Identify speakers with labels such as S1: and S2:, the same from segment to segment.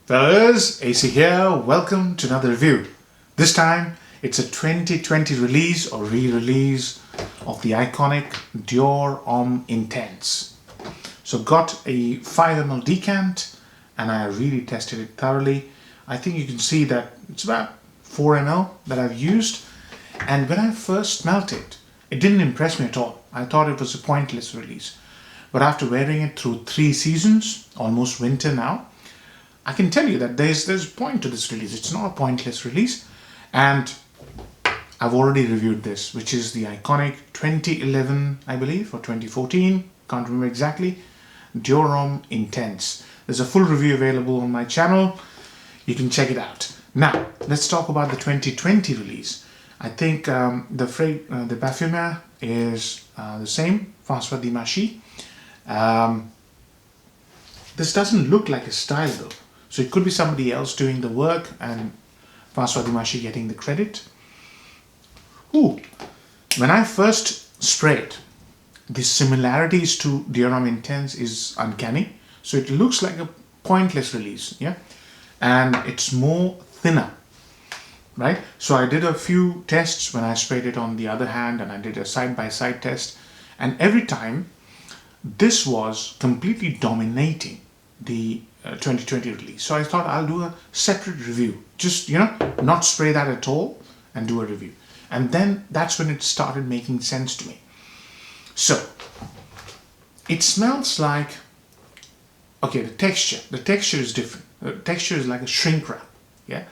S1: Fellas, AC here. Welcome to another review. This time it's a 2020 release or re-release of the iconic Dior Homme Intense. So got a 5 ml decant and I really tested it thoroughly. I think you can see that it's about 4 ml that I've used, and when I first smelt it, it didn't impress me at all. I thought it was a pointless release. But after wearing it through 3 seasons, almost winter now, I can tell you that there's a point to this release. It's not a pointless release, and I've already reviewed this, which is the iconic 2011, I believe, or 2014, can't remember exactly, Dior Homme Intense. There's a full review available on my channel. You can check it out. Now, let's talk about the 2020 release. I think the parfumeur is the same, François Dimaschi. This doesn't look like a style though. So it could be somebody else doing the work and François Dimaschi getting the credit. Ooh, when I first sprayed, the similarities to Dior Homme Intense is uncanny. So it looks like a pointless release, yeah? And it's more thinner, right? So I did a few tests when I sprayed it on the other hand, and I did a side-by-side test. And every time, this was completely dominating the 2020 release. So I thought I'll do a separate review. Just, not spray that at all and do a review. And then that's when it started making sense to me. So, it smells like, okay, the texture is different. The texture is like a shrink wrap, yeah?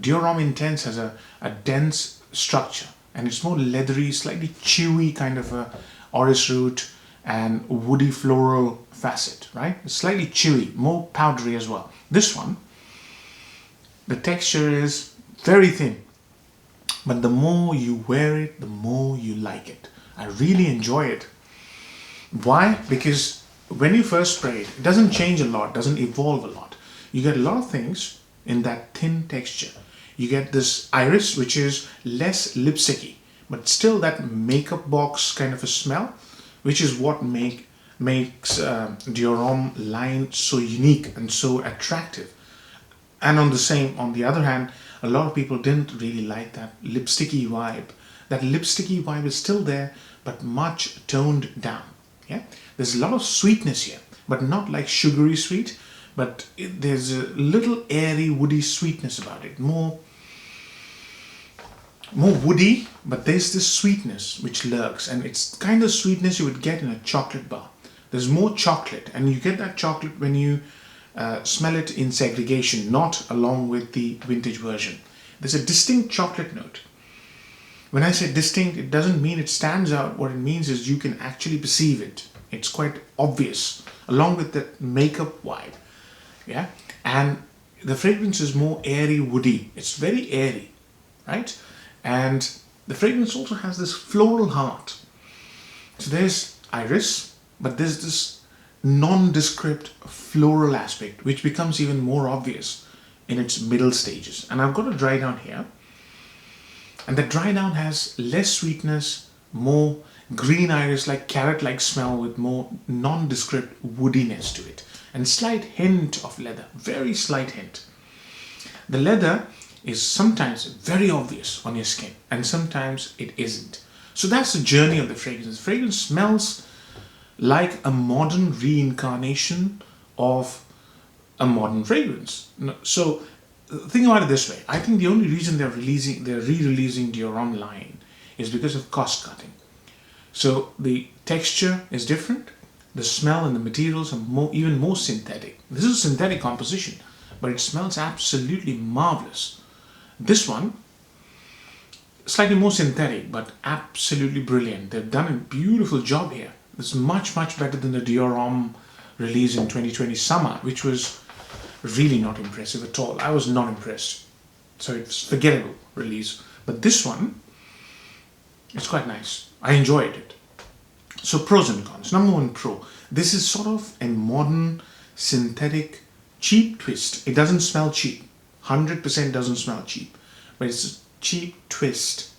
S1: Dior Homme Intense has a dense structure, and it's more leathery, slightly chewy kind of a orris root and woody floral facet, right? It's slightly chewy, more powdery as well. This one, the texture is very thin, but the more you wear it, the more you like it. I really enjoy it. Why? Because when you first spray it, it doesn't change a lot, doesn't evolve a lot. You get a lot of things in that thin texture. You get this iris, which is less lipsticky, but still that makeup box kind of a smell, which is what makes Dior Homme line so unique and so attractive. And on the other hand, a lot of people didn't really like that lipsticky vibe. That lipsticky vibe is still there, but much toned down. Yeah, there's a lot of sweetness here, but not like sugary sweet. But there's a little airy, woody sweetness about it. More woody, but there's this sweetness which lurks, and it's kind of sweetness you would get in a chocolate bar. There's more chocolate, and you get that chocolate when you smell it in segregation, not along with the vintage version. There's a distinct chocolate note. When I say distinct, it doesn't mean it stands out. What it means is you can actually perceive it. It's quite obvious, along with the makeup vibe. Yeah, and the fragrance is more airy, woody. It's very airy, right? And the fragrance also has this floral heart. So there's iris, but there's this nondescript floral aspect, which becomes even more obvious in its middle stages. And I've got a dry down here. And the dry down has less sweetness, more green iris, like carrot-like smell with more nondescript woodiness to it. And slight hint of leather, very slight hint. The leather is sometimes very obvious on your skin, and sometimes it isn't. So that's the journey of the fragrance. The fragrance smells like a modern reincarnation of a modern fragrance. So think about it this way. I think the only reason they're re-releasing Dior Homme line is because of cost cutting. So the texture is different. The smell and the materials are even more synthetic. This is a synthetic composition, but it smells absolutely marvelous. This one, slightly more synthetic, but absolutely brilliant. They've done a beautiful job here. It's much better than the Dior Homme release in 2020 summer, which was really not impressive at all. I was not impressed. So it's forgettable release. But this one, it's quite nice. I enjoyed it. So pros and cons. Number one pro. This is sort of a modern, synthetic, cheap twist. It doesn't smell cheap. 100% doesn't smell cheap. But it's a cheap twist.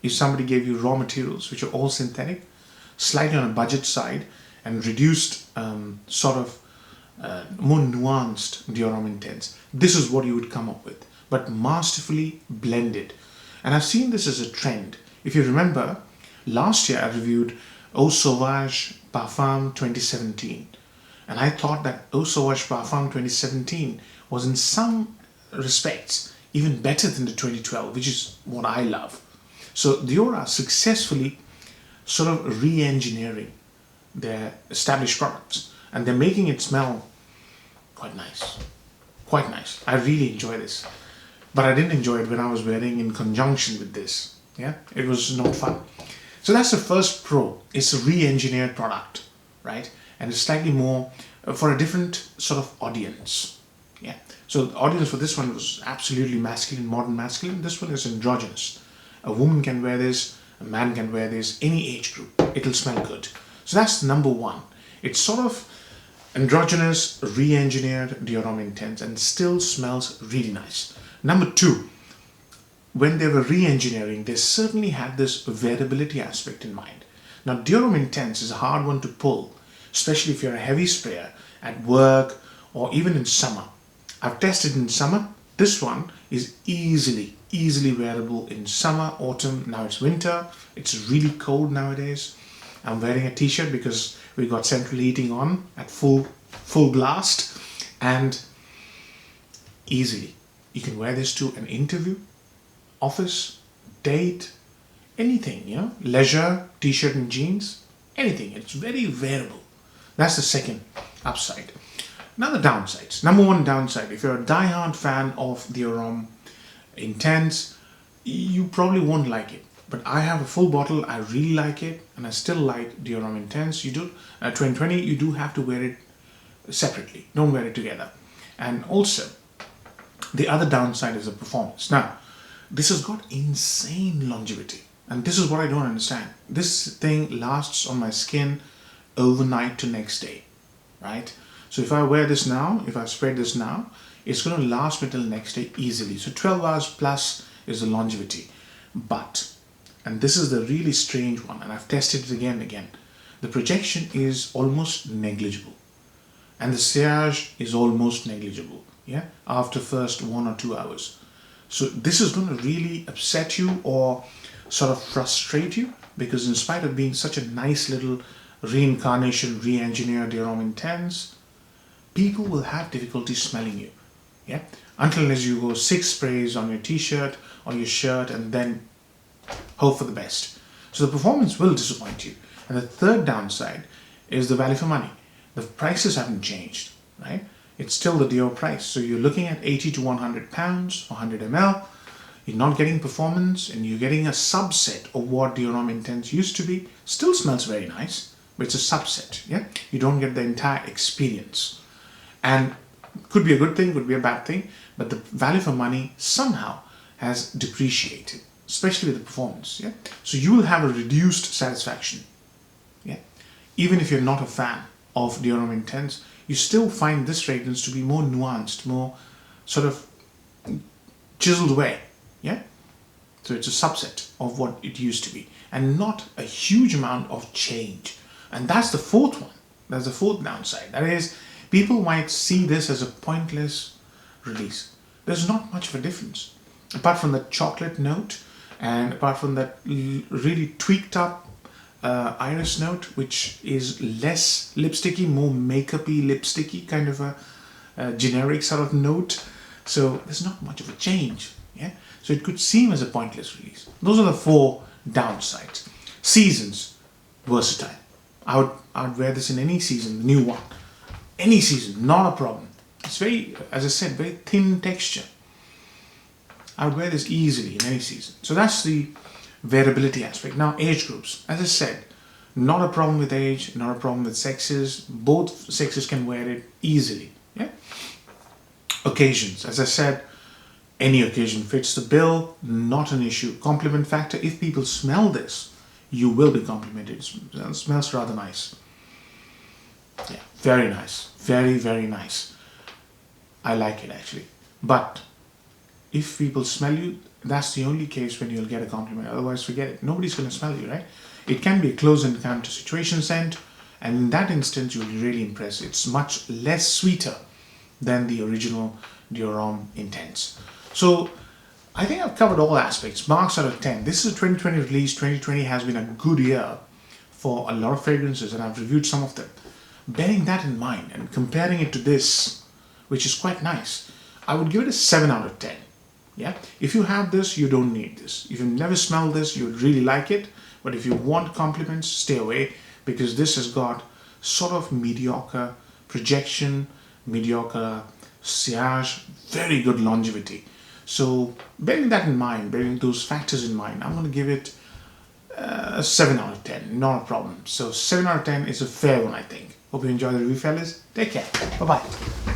S1: If somebody gave you raw materials, which are all synthetic, slightly on a budget side, and reduced sort of more nuanced Dior Homme Intense, this is what you would come up with, but masterfully blended. And I've seen this as a trend. If you remember, last year I reviewed Eau Sauvage Parfum 2017. And I thought that Eau Sauvage Parfum 2017 was in some respects even better than the 2012, which is what I love. So Dior are successfully sort of re-engineering their established products, and they're making it smell quite nice. Quite nice. I really enjoy this. But I didn't enjoy it when I was wearing in conjunction with this. Yeah, it was not fun. So that's the first pro. It's a re-engineered product, right? And it's slightly more for a different sort of audience. Yeah. So the audience for this one was absolutely masculine, modern masculine. This one is androgynous. A woman can wear this, a man can wear this, any age group. It'll smell good. So that's number one. It's sort of androgynous, re-engineered Dior Homme Intense and still smells really nice. Number two, when they were re-engineering, they certainly had this wearability aspect in mind. Now, Dior Homme Intense is a hard one to pull, especially if you're a heavy sprayer at work or even in summer. I've tested in summer. This one is easily wearable in summer, autumn. Now it's winter. It's really cold nowadays. I'm wearing a t-shirt because we got central heating on at full blast, and easily you can wear this to an interview, office, date, anything, you know, leisure, t-shirt and jeans, anything. It's very wearable. That's the second upside. Now the downsides. Number one downside, if you're a die-hard fan of Dior Homme Intense, you probably won't like it. But I have a full bottle, I really like it, and I still like Dior Homme Intense. You do, 2020, you do have to wear it separately. Don't wear it together. And also, the other downside is the performance. Now, this has got insane longevity. And this is what I don't understand. This thing lasts on my skin overnight to next day, right? So if I wear this now, if I spread this now, it's going to last me till next day easily. So 12 hours plus is the longevity. But, and this is the really strange one, and I've tested it again and again, the projection is almost negligible. And the sillage is almost negligible, yeah, after first 1 or 2 hours. So this is going to really upset you or sort of frustrate you, because in spite of being such a nice little reincarnation, re-engineered Dior Homme Intense, people will have difficulty smelling you, yeah, until as you go 6 sprays on your t-shirt or your shirt and then hope for the best. So the performance will disappoint you. And the third downside is the value for money. The prices haven't changed, right? It's still the Dior price. So you're looking at 80 to 100 pounds for 100 ml. You're not getting performance, and you're getting a subset of what Dior Homme Intense used to be. Still smells very nice, but it's a subset, yeah? You don't get the entire experience. And could be a good thing, could be a bad thing, but the value for money somehow has depreciated, especially with the performance, yeah? So you will have a reduced satisfaction, yeah? Even if you're not a fan of Dior Homme Intense, you still find this fragrance to be more nuanced, more sort of chiseled away, yeah? So it's a subset of what it used to be, and not a huge amount of change. And that's the fourth one. That's the fourth downside. That is, people might see this as a pointless release. There's not much of a difference. Apart from the chocolate note, and apart from that really tweaked up iris note, which is less lipsticky, more makeup-y, lipsticky kind of a generic sort of note. So there's not much of a change, yeah? So it could seem as a pointless release. Those are the 4 downsides. Seasons, versatile. I would wear this in any season, the new one. Any season, not a problem. It's very, as I said, very thin texture. I would wear this easily in any season. So that's the wearability aspect. Now, age groups. As I said, not a problem with age, not a problem with sexes. Both sexes can wear it easily. Yeah. Occasions. As I said, any occasion fits the bill, not an issue. Compliment factor. If people smell this, you will be complimented. It smells rather nice. Yeah, very nice. Very, very nice. I like it actually. But if people smell you, that's the only case when you'll get a compliment. Otherwise, forget it. Nobody's going to smell you, right? It can be a close encounter situation scent, And in that instance, you'll be really impressed. It's much less sweeter than the original Dior Homme Intense. So I think I've covered all aspects. Marks out of 10. This is a 2020 release. 2020 has been a good year for a lot of fragrances, and I've reviewed some of them. Bearing that in mind and comparing it to this, which is quite nice, I would give it a 7 out of 10. Yeah, if you have this, you don't need this. If you've never smelled this, you would really like it. But if you want compliments, stay away, because this has got sort of mediocre projection, mediocre sillage, very good longevity. So bearing that in mind, bearing those factors in mind, I'm going to give it a 7 out of 10. Not a problem. So 7 out of 10 is a fair one, I think. Hope you enjoy the review, fellas. Take care. Bye-bye.